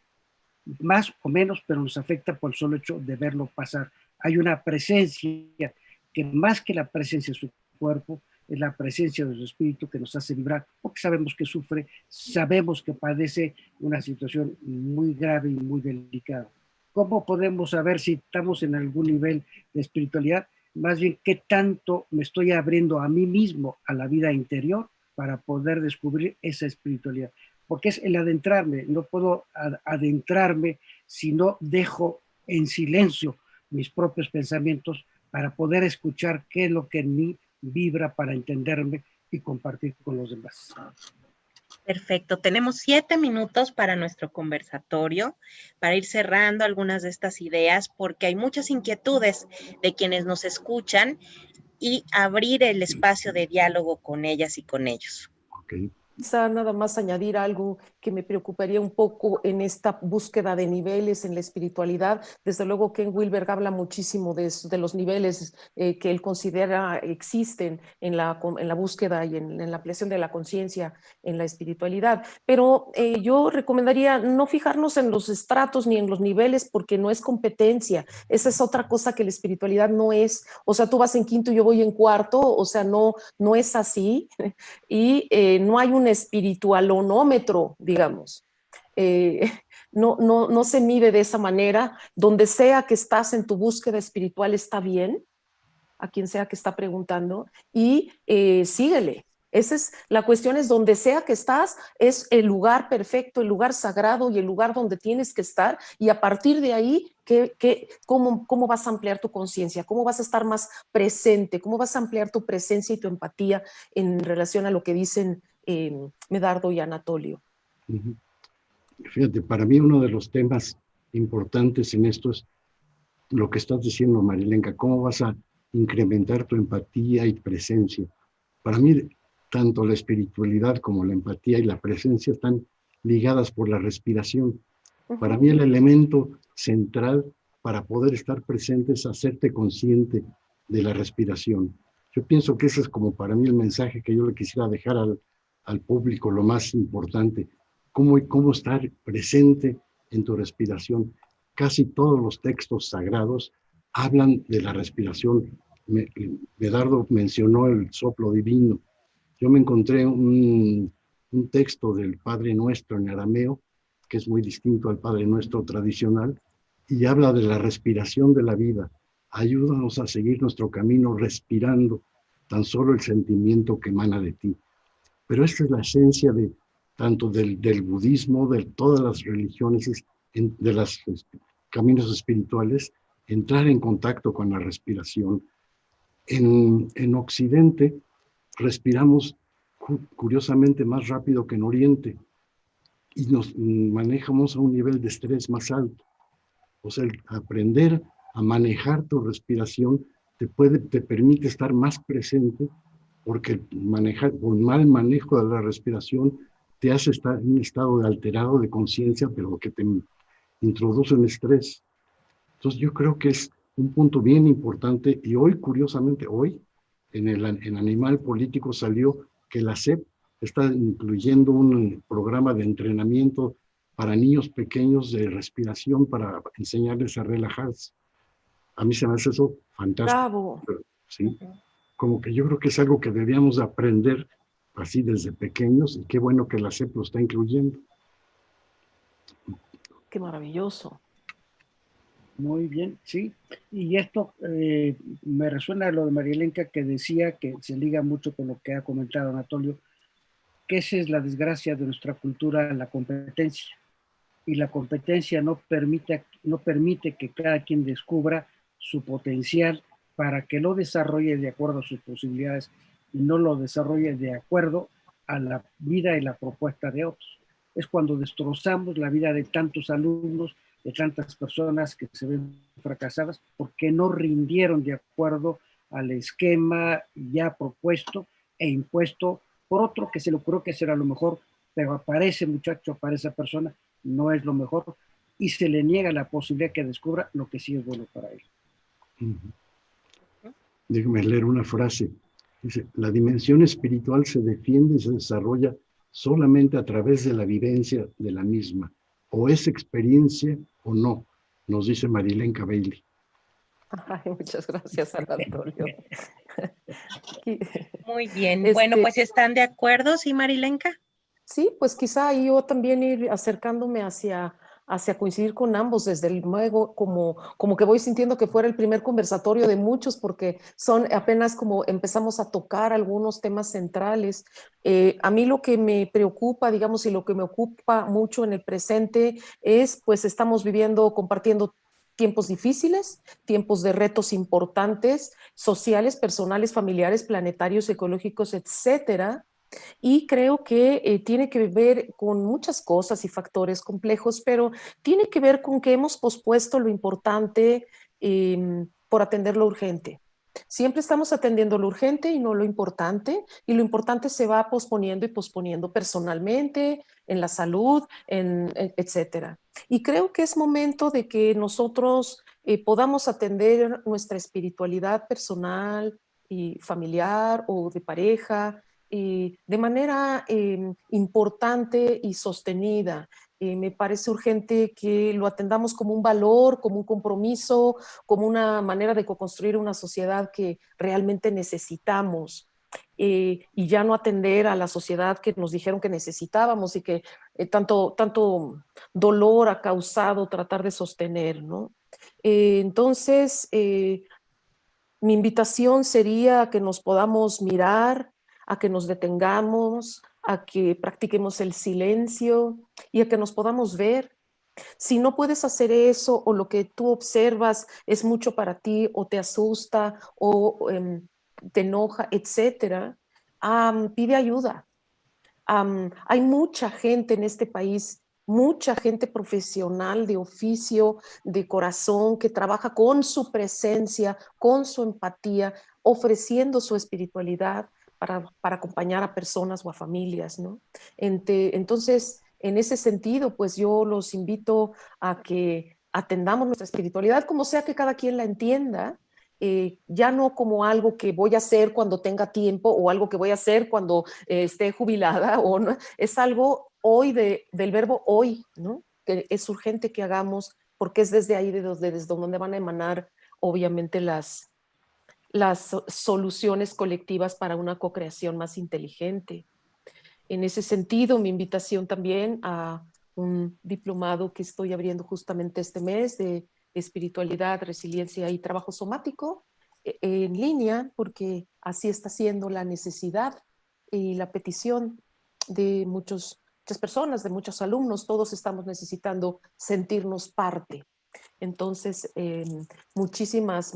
más o menos, pero nos afecta por el solo hecho de verlo pasar. Hay una presencia que más que la presencia de su cuerpo, es la presencia de su espíritu que nos hace vibrar, porque sabemos que sufre, sabemos que padece una situación muy grave y muy delicada. ¿Cómo podemos saber si estamos en algún nivel de espiritualidad? Más bien, ¿qué tanto me estoy abriendo a mí mismo, a la vida interior, para poder descubrir esa espiritualidad? Porque es el adentrarme, no puedo adentrarme si no dejo en silencio mis propios pensamientos para poder escuchar qué es lo que en mí vibra para entenderme y compartir con los demás. Perfecto, tenemos 7 minutos para nuestro conversatorio, para ir cerrando algunas de estas ideas, porque hay muchas inquietudes de quienes nos escuchan y abrir el espacio de diálogo con ellas y con ellos. Okay. Quizá nada más añadir algo que me preocuparía un poco en esta búsqueda de niveles en la espiritualidad. Desde luego, Ken Wilber habla muchísimo de los niveles que él considera existen en la búsqueda y en la ampliación de la conciencia en la espiritualidad. Pero yo recomendaría no fijarnos en los estratos ni en los niveles, porque no es competencia. Esa es otra cosa que la espiritualidad no es. O sea, tú vas en quinto y yo voy en cuarto. O sea, no es así. Y no hay un espiritualonómetro, digamos. No se mide de esa manera. Donde sea que estás en tu búsqueda espiritual está bien, a quien sea que está preguntando, y síguele. Esa es la cuestión, es donde sea que estás, es el lugar perfecto, el lugar sagrado y el lugar donde tienes que estar, y a partir de ahí, ¿cómo vas a ampliar tu conciencia? ¿Cómo vas a estar más presente? ¿Cómo vas a ampliar tu presencia y tu empatía en relación a lo que dicen Medardo y Anatolio? Uh-huh. Fíjate, para mí uno de los temas importantes en esto es lo que estás diciendo, Marilenka, cómo vas a incrementar tu empatía y presencia. Para mí, tanto la espiritualidad como la empatía y la presencia están ligadas por la respiración. Para mí el elemento central para poder estar presente es hacerte consciente de la respiración. Yo pienso que ese es como para mí el mensaje que yo le quisiera dejar al público, lo más importante. Cómo estar presente en tu respiración. Casi todos los textos sagrados hablan de la respiración. Medardo mencionó el soplo divino. Yo me encontré un texto del Padre Nuestro en arameo, que es muy distinto al Padre Nuestro tradicional, y habla de la respiración de la vida. Ayúdanos a seguir nuestro camino respirando tan solo el sentimiento que emana de ti. Pero esta es la esencia de tanto del budismo, de todas las religiones, de los caminos espirituales, entrar en contacto con la respiración. En Occidente respiramos curiosamente más rápido que en Oriente y nos manejamos a un nivel de estrés más alto. O sea, el aprender a manejar tu respiración te permite estar más presente, porque un mal manejo de la respiración te hace estar en un estado de alterado de conciencia, pero que te introduce en estrés. Entonces yo creo que es un punto bien importante, y hoy, curiosamente, en Animal Político salió que la SEP está incluyendo un programa de entrenamiento para niños pequeños de respiración para enseñarles a relajarse. A mí se me hace eso fantástico. Bravo. ¿Sí? Como que yo creo que es algo que deberíamos aprender así desde pequeños, y qué bueno que la SEP lo está incluyendo. Qué maravilloso. Muy bien, sí. Y esto me resuena lo de Marilenka, que decía que se liga mucho con lo que ha comentado Anatolio, que esa es la desgracia de nuestra cultura, la competencia. Y la competencia no permite que cada quien descubra su potencial para que lo desarrolle de acuerdo a sus posibilidades y no lo desarrolle de acuerdo a la vida y la propuesta de otros. Es cuando destrozamos la vida de tantos alumnos, de tantas personas que se ven fracasadas porque no rindieron de acuerdo al esquema ya propuesto e impuesto por otro que se le ocurrió que será lo mejor, pero para ese muchacho, para esa persona, no es lo mejor y se le niega la posibilidad que descubra lo que sí es bueno para él. Déjame leer una frase. Dice, la dimensión espiritual se defiende y se desarrolla solamente a través de la vivencia de la misma. O es experiencia o no, nos dice Marilenka Bailey. Ay, muchas gracias, San Antonio. Muy bien. Bueno, pues ¿están de acuerdo, sí, Marilenka? Sí, pues quizá yo también ir acercándome hacia coincidir con ambos, desde luego, como que voy sintiendo que fuera el primer conversatorio de muchos, porque son apenas como empezamos a tocar algunos temas centrales. A mí lo que me preocupa, digamos, y lo que me ocupa mucho en el presente es, pues estamos viviendo, compartiendo tiempos difíciles, tiempos de retos importantes, sociales, personales, familiares, planetarios, ecológicos, etcétera. Y creo que tiene que ver con muchas cosas y factores complejos, pero tiene que ver con que hemos pospuesto lo importante por atender lo urgente. Siempre estamos atendiendo lo urgente y no lo importante, y lo importante se va posponiendo y posponiendo personalmente, en la salud, etcétera. Y creo que es momento de que nosotros podamos atender nuestra espiritualidad personal y familiar o de pareja, de manera importante y sostenida. Me parece urgente que lo atendamos como un valor, como un compromiso, como una manera de construir una sociedad que realmente necesitamos. Y ya no atender a la sociedad que nos dijeron que necesitábamos y que tanto dolor ha causado tratar de sostener, ¿no? Entonces, mi invitación sería a que nos podamos mirar, a que nos detengamos, a que practiquemos el silencio y a que nos podamos ver. Si no puedes hacer eso o lo que tú observas es mucho para ti o te asusta o te enoja, etcétera, pide ayuda. Hay mucha gente en este país, mucha gente profesional de oficio, de corazón, que trabaja con su presencia, con su empatía, ofreciendo su espiritualidad para acompañar a personas o a familias, ¿no? Entonces, en ese sentido, pues yo los invito a que atendamos nuestra espiritualidad, como sea que cada quien la entienda, ya no como algo que voy a hacer cuando tenga tiempo o algo que voy a hacer cuando esté jubilada, o no, es algo hoy del verbo hoy, ¿no? Que es urgente que hagamos porque es desde ahí desde donde van a emanar obviamente las soluciones colectivas para una co-creación más inteligente. En ese sentido, mi invitación también a un diplomado que estoy abriendo justamente este mes de espiritualidad, resiliencia y trabajo somático en línea, porque así está siendo la necesidad y la petición de muchas personas, de muchos alumnos. Todos estamos necesitando sentirnos parte. Entonces, muchísimas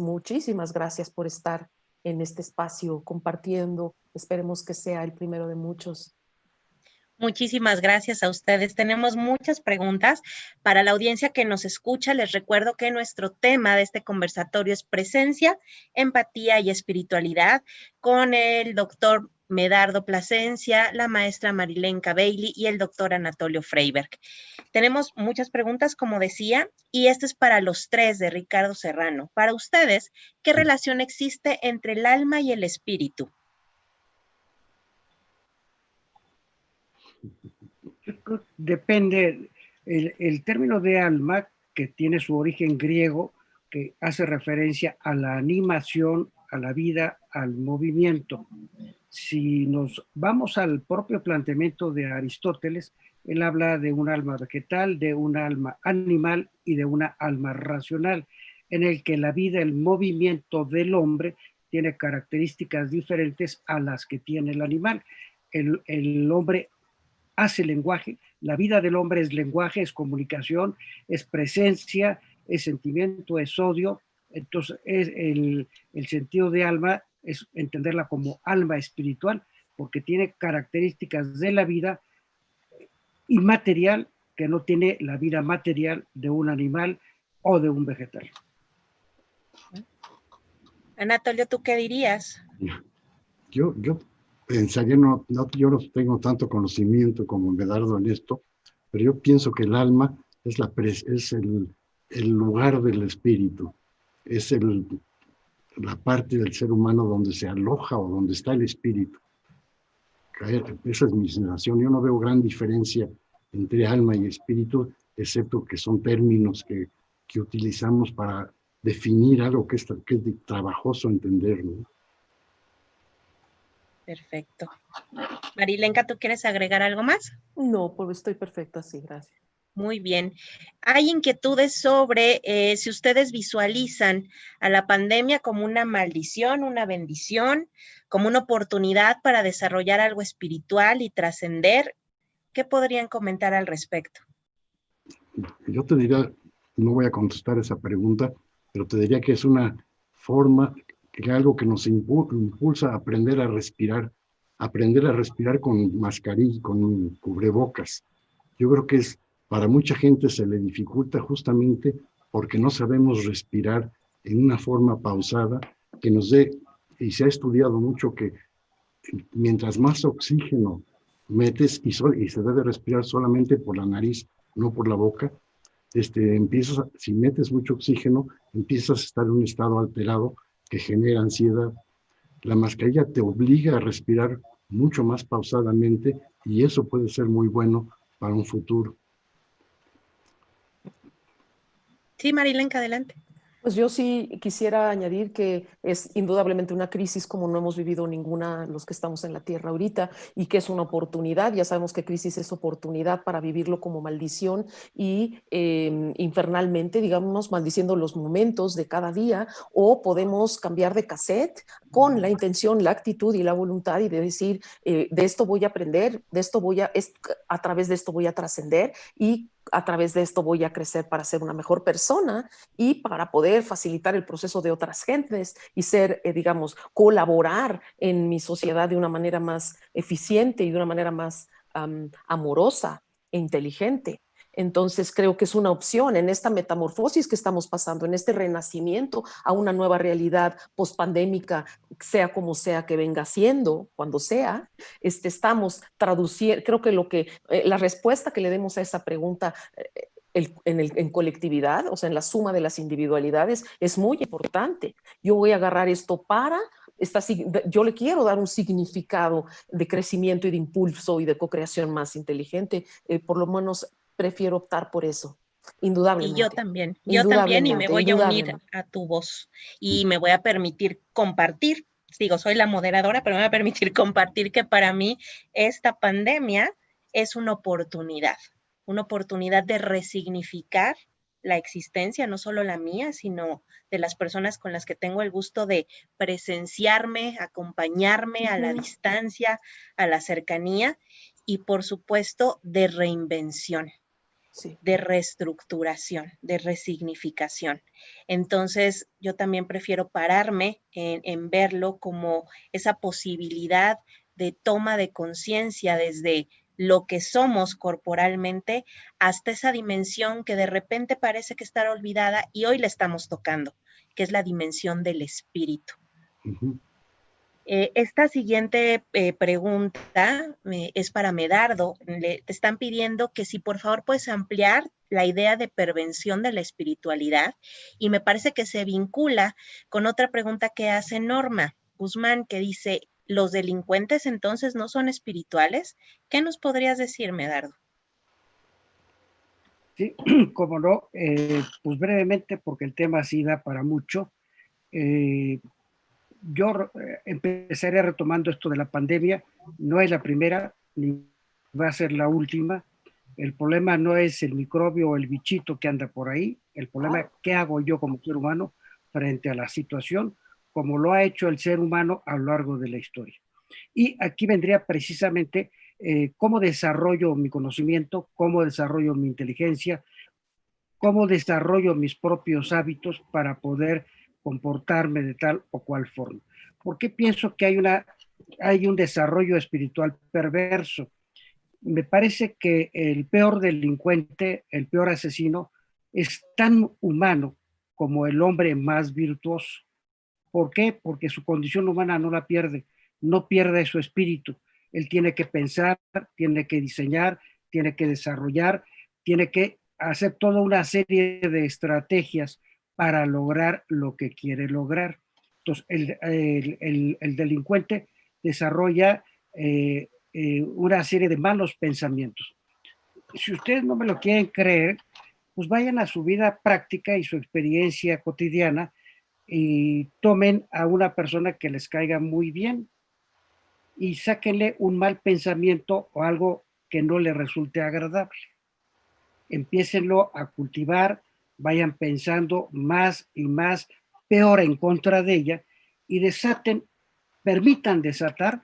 gracias por estar en este espacio compartiendo. Esperemos que sea el primero de muchos. Muchísimas gracias a ustedes. Tenemos muchas preguntas. Para la audiencia que nos escucha, les recuerdo que nuestro tema de este conversatorio es presencia, empatía y espiritualidad, con el doctor Medardo Plasencia, la maestra Marilenka Bailey y el doctor Anatolio Freiberg. Tenemos muchas preguntas, como decía, y esto es para los tres de Ricardo Serrano. Para ustedes, ¿qué relación existe entre el alma y el espíritu? Depende, el término de alma, que tiene su origen griego, que hace referencia a la animación, a la vida, al movimiento. Si nos vamos al propio planteamiento de Aristóteles, él habla de un alma vegetal, de un alma animal y de una alma racional, en el que la vida, el movimiento del hombre tiene características diferentes a las que tiene el animal. El hombre hace lenguaje, la vida del hombre es lenguaje, es comunicación, es presencia, es sentimiento, es odio. Entonces, el sentido de alma es entenderla como alma espiritual, porque tiene características de la vida inmaterial que no tiene la vida material de un animal o de un vegetal. Anatolio, ¿tú qué dirías? Yo pensaría, yo no tengo tanto conocimiento como Medardo en esto, pero yo pienso que el alma es el lugar del espíritu, es la parte del ser humano donde se aloja o donde está el espíritu. Esa es mi sensación. Yo no veo gran diferencia entre alma y espíritu, excepto que son términos que utilizamos para definir algo que es trabajoso entender, ¿no? Perfecto. Marilenka, ¿tú quieres agregar algo más? No, pues estoy perfecta, sí, gracias. Muy bien. Hay inquietudes sobre si ustedes visualizan a la pandemia como una maldición, una bendición, como una oportunidad para desarrollar algo espiritual y trascender. ¿Qué podrían comentar al respecto? Yo te diría, no voy a contestar esa pregunta, pero te diría que es una forma, que algo que nos impulsa a aprender a respirar con mascarilla, con cubrebocas. Yo creo que para mucha gente se le dificulta justamente porque no sabemos respirar en una forma pausada que nos dé, y se ha estudiado mucho que mientras más oxígeno metes y se debe respirar solamente por la nariz, no por la boca, si metes mucho oxígeno, empiezas a estar en un estado alterado que genera ansiedad. La mascarilla te obliga a respirar mucho más pausadamente y eso puede ser muy bueno para un futuro. Sí, Marilenka, adelante. Pues yo sí quisiera añadir que es indudablemente una crisis como no hemos vivido ninguna los que estamos en la Tierra ahorita y que es una oportunidad. Ya sabemos que crisis es oportunidad para vivirlo como maldición y infernalmente, digamos, maldiciendo los momentos de cada día, o podemos cambiar de cassette con la intención, la actitud y la voluntad y de decir, de esto voy a aprender, a través de esto voy a trascender y a través de esto voy a crecer para ser una mejor persona y para poder facilitar el proceso de otras gentes y ser, digamos, colaborar en mi sociedad de una manera más eficiente y de una manera más amorosa e inteligente. Entonces creo que es una opción en esta metamorfosis que estamos pasando, en este renacimiento a una nueva realidad pospandémica, sea como sea que venga siendo, cuando sea, estamos traduciendo, creo que la respuesta que le demos a esa pregunta en colectividad, o sea, en la suma de las individualidades, es muy importante. Yo voy a agarrar esto yo le quiero dar un significado de crecimiento y de impulso y de co-creación más inteligente, por lo menos prefiero optar por eso, indudablemente. Yo también, y me voy a unir indudablemente. a tu voz y me voy a permitir compartir, digo, soy la moderadora, pero me voy a permitir compartir que para mí esta pandemia es una oportunidad de resignificar la existencia, no solo la mía, sino de las personas con las que tengo el gusto de presenciarme, acompañarme a la distancia, a la cercanía y por supuesto de reinvención. Sí. De reestructuración, de resignificación. Entonces, yo también prefiero pararme en verlo como esa posibilidad de toma de conciencia desde lo que somos corporalmente hasta esa dimensión que de repente parece que está olvidada y hoy la estamos tocando, que es la dimensión del espíritu. Uh-huh. Esta siguiente pregunta es para Medardo. Te están pidiendo que si por favor puedes ampliar la idea de prevención de la espiritualidad y me parece que se vincula con otra pregunta que hace Norma Guzmán, que dice, ¿los delincuentes entonces no son espirituales? ¿Qué nos podrías decir, Medardo? Sí, como no, pues brevemente, porque el tema sí da para mucho. Yo empezaré retomando esto de la pandemia. No es la primera, ni va a ser la última. El problema no es el microbio o el bichito que anda por ahí. El problema es qué hago yo como ser humano frente a la situación, como lo ha hecho el ser humano a lo largo de la historia. Y aquí vendría precisamente cómo desarrollo mi conocimiento, cómo desarrollo mi inteligencia, cómo desarrollo mis propios hábitos para poder comportarme de tal o cual forma. ¿Por qué pienso que hay un desarrollo espiritual perverso? Me parece que el peor delincuente, el peor asesino, es tan humano como el hombre más virtuoso. ¿Por qué? Porque su condición humana no la pierde, no pierde su espíritu. Él tiene que pensar, tiene que diseñar, tiene que desarrollar, tiene que hacer toda una serie de estrategias para lograr lo que quiere lograr. Entonces, el delincuente desarrolla una serie de malos pensamientos. Si ustedes no me lo quieren creer, pues vayan a su vida práctica y su experiencia cotidiana y tomen a una persona que les caiga muy bien y sáquenle un mal pensamiento o algo que no le resulte agradable. Empiécenlo a cultivar, vayan pensando más y más peor en contra de ella y permitan desatar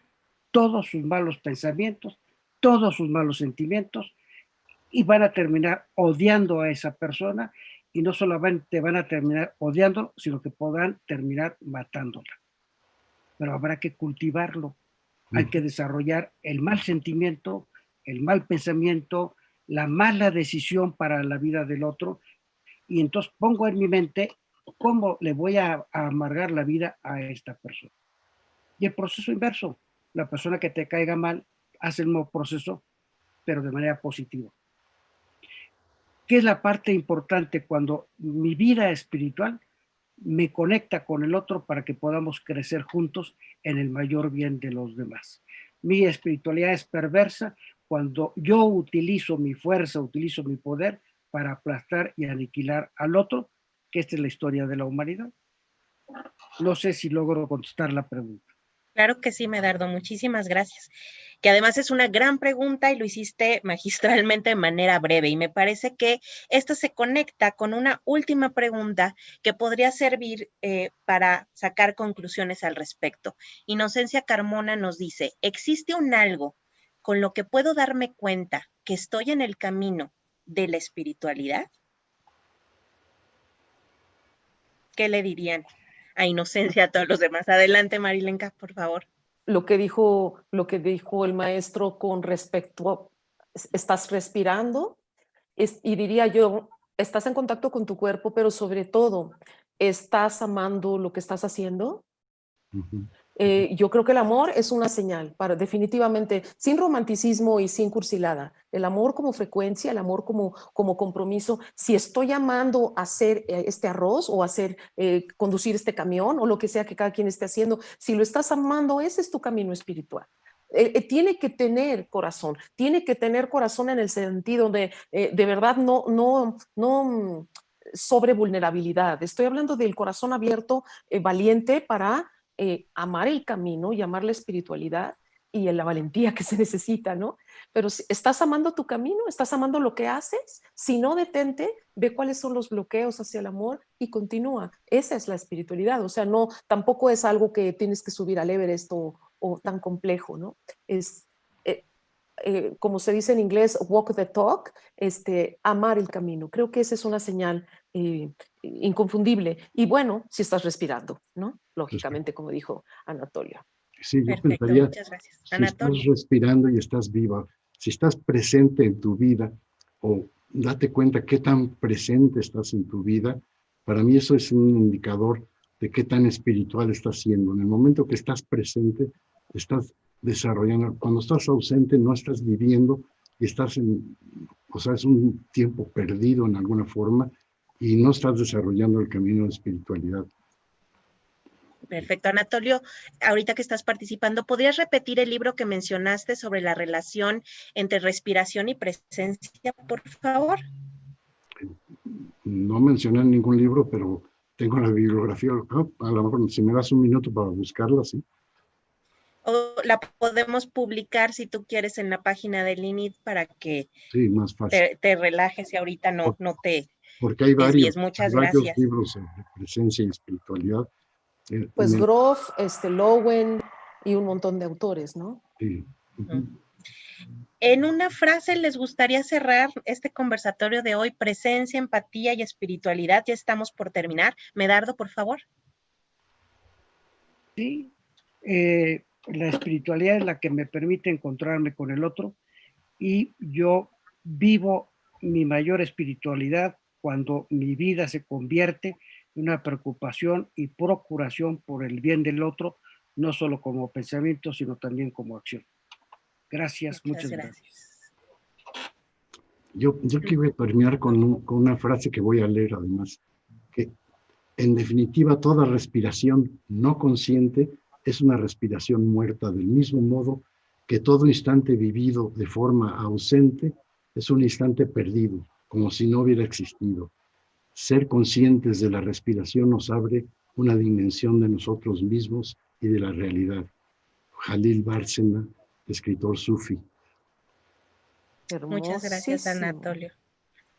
todos sus malos pensamientos, todos sus malos sentimientos y van a terminar odiando a esa persona y no solamente van a terminar odiando, sino que podrán terminar matándola. Pero habrá que cultivarlo. Hay que desarrollar el mal sentimiento, el mal pensamiento, la mala decisión para la vida del otro. Y entonces pongo en mi mente cómo le voy a amargar la vida a esta persona. Y el proceso inverso, la persona que te caiga mal hace el mismo proceso, pero de manera positiva. ¿Qué es la parte importante cuando mi vida espiritual me conecta con el otro para que podamos crecer juntos en el mayor bien de los demás? Mi espiritualidad es perversa cuando yo utilizo mi fuerza, utilizo mi poder para aplastar y aniquilar al otro, que esta es la historia de la humanidad. No sé si logro contestar la pregunta. Claro que sí, Medardo, muchísimas gracias. Que además es una gran pregunta y lo hiciste magistralmente de manera breve. Y me parece que esto se conecta con una última pregunta que podría servir para sacar conclusiones al respecto. Inocencia Carmona nos dice, ¿existe un algo con lo que puedo darme cuenta que estoy en el camino de la espiritualidad? ¿Qué le dirían a Inocencia a todos los demás? Adelante, Marilenka, por favor. Lo que dijo el maestro con respecto a, estás respirando, y diría yo, estás en contacto con tu cuerpo, pero sobre todo, ¿estás amando lo que estás haciendo? Yo creo que el amor es una señal, definitivamente, sin romanticismo y sin cursilada. El amor como frecuencia, el amor como compromiso. Si estoy amando hacer este arroz o conducir este camión o lo que sea que cada quien esté haciendo, si lo estás amando, ese es tu camino espiritual. Tiene que tener corazón en el sentido de verdad no sobre vulnerabilidad. Estoy hablando del corazón abierto, valiente para amar el camino y amar la espiritualidad y la valentía que se necesita, ¿no? Pero si estás amando tu camino, estás amando lo que haces, si no, detente, ve cuáles son los bloqueos hacia el amor y continúa. Esa es la espiritualidad, o sea, no, tampoco es algo que tienes que subir al Everest o tan complejo, ¿no? Es, como se dice en inglés, walk the talk, amar el camino. Creo que esa es una señal inconfundible. Y bueno, si estás respirando, ¿no? Lógicamente, como dijo Anatolio. Sí, yo Perfecto, pensaría, muchas gracias. si Anatolio. estás respirando y estás viva, si estás presente en tu vida, o date cuenta qué tan presente estás en tu vida, para mí eso es un indicador de qué tan espiritual estás siendo. En el momento que estás presente, estás desarrollando. Cuando estás ausente, no estás viviendo y o sea, es un tiempo perdido en alguna forma y no estás desarrollando el camino de espiritualidad. Perfecto. Anatolio, ahorita que estás participando, ¿podrías repetir el libro que mencionaste sobre la relación entre respiración y presencia, por favor? No mencioné ningún libro, pero tengo la bibliografía. A lo mejor si me das un minuto para buscarla, sí. O la podemos publicar, si tú quieres, en la página del INIT para que Sí, más fácil. te relajes y ahorita no te Porque hay desvíes. varios Muchas varios gracias. libros sobre presencia y espiritualidad. Pues Grof, Lowen y un montón de autores, ¿no? Sí. En una frase, ¿les gustaría cerrar este conversatorio de hoy? Presencia, empatía y espiritualidad. Ya estamos por terminar. Medardo, por favor. Sí, la espiritualidad es la que me permite encontrarme con el otro y yo vivo mi mayor espiritualidad cuando mi vida se convierte en una preocupación y procuración por el bien del otro, no solo como pensamiento, sino también como acción. Gracias, muchas gracias. Yo quiero terminar con una frase que voy a leer además, que en definitiva toda respiración no consciente es una respiración muerta, del mismo modo que todo instante vivido de forma ausente es un instante perdido. como si no hubiera existido. Ser conscientes de la respiración nos abre una dimensión de nosotros mismos y de la realidad. Jalil Bárcena, escritor sufi. Muchas gracias, Hermosísimo. Anatolio.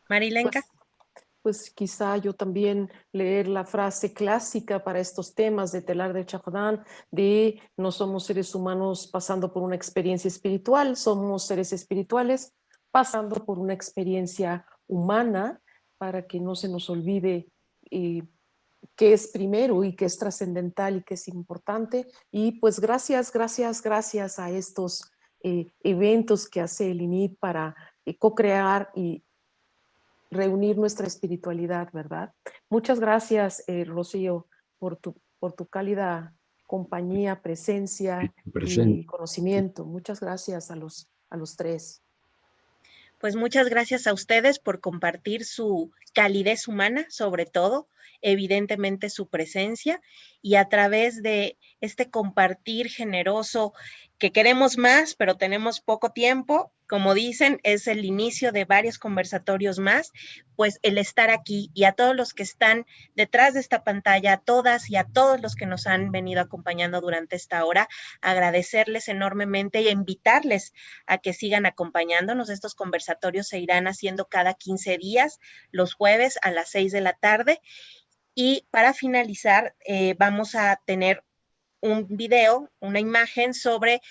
Marilenka. Pues quizá yo también leer la frase clásica para estos temas de Teilhard de Chardin, de no somos seres humanos pasando por una experiencia espiritual, somos seres espirituales pasando por una experiencia humana, para que no se nos olvide qué es primero y qué es trascendental y qué es importante. Y pues gracias a estos eventos que hace el INIT para co-crear y reunir nuestra espiritualidad, ¿verdad? Muchas gracias, Rocío, por tu cálida compañía, presencia y conocimiento. Muchas gracias a los tres. Pues muchas gracias a ustedes por compartir su calidez humana, sobre todo, evidentemente su presencia, y a través de este compartir generoso que queremos más, pero tenemos poco tiempo, como dicen, es el inicio de varios conversatorios más, pues el estar aquí y a todos los que están detrás de esta pantalla, a todas y a todos los que nos han venido acompañando durante esta hora, agradecerles enormemente y invitarles a que sigan acompañándonos. Estos conversatorios se irán haciendo cada 15 días, los jueves a las 6 de la tarde. Y para finalizar, vamos a tener un video, una imagen sobre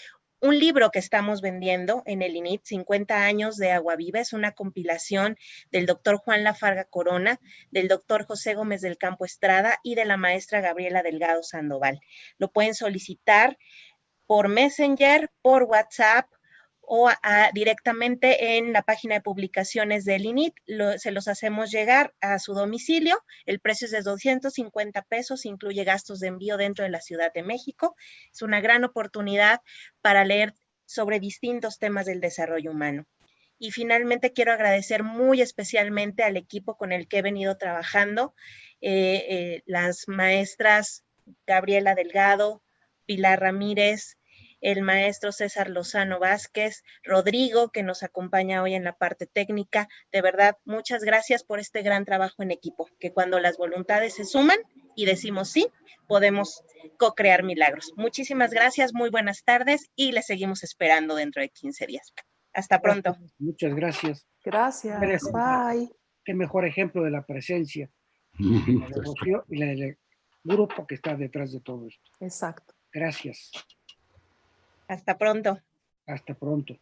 un libro que estamos vendiendo en el INIT, 50 años de Agua Viva. Es una compilación del doctor Juan Lafarga Corona, del doctor José Gómez del Campo Estrada y de la maestra Gabriela Delgado Sandoval. Lo pueden solicitar por Messenger, por WhatsApp o directamente en la página de publicaciones del INIT. Se los hacemos llegar a su domicilio. El precio es de 250 pesos, incluye gastos de envío dentro de la Ciudad de México. Es una gran oportunidad para leer sobre distintos temas del desarrollo humano. Y finalmente quiero agradecer muy especialmente al equipo con el que he venido trabajando, las maestras Gabriela Delgado, Pilar Ramírez, el maestro César Lozano Vázquez, Rodrigo, que nos acompaña hoy en la parte técnica. De verdad, muchas gracias por este gran trabajo en equipo, que cuando las voluntades se suman y decimos sí, podemos co-crear milagros. Muchísimas gracias, muy buenas tardes y les seguimos esperando dentro de 15 días. Hasta pronto. Muchas gracias. Gracias, bye. Qué mejor ejemplo de la presencia de Rocío y la del grupo que está detrás de todo esto. Exacto. Gracias. Hasta pronto. Hasta pronto.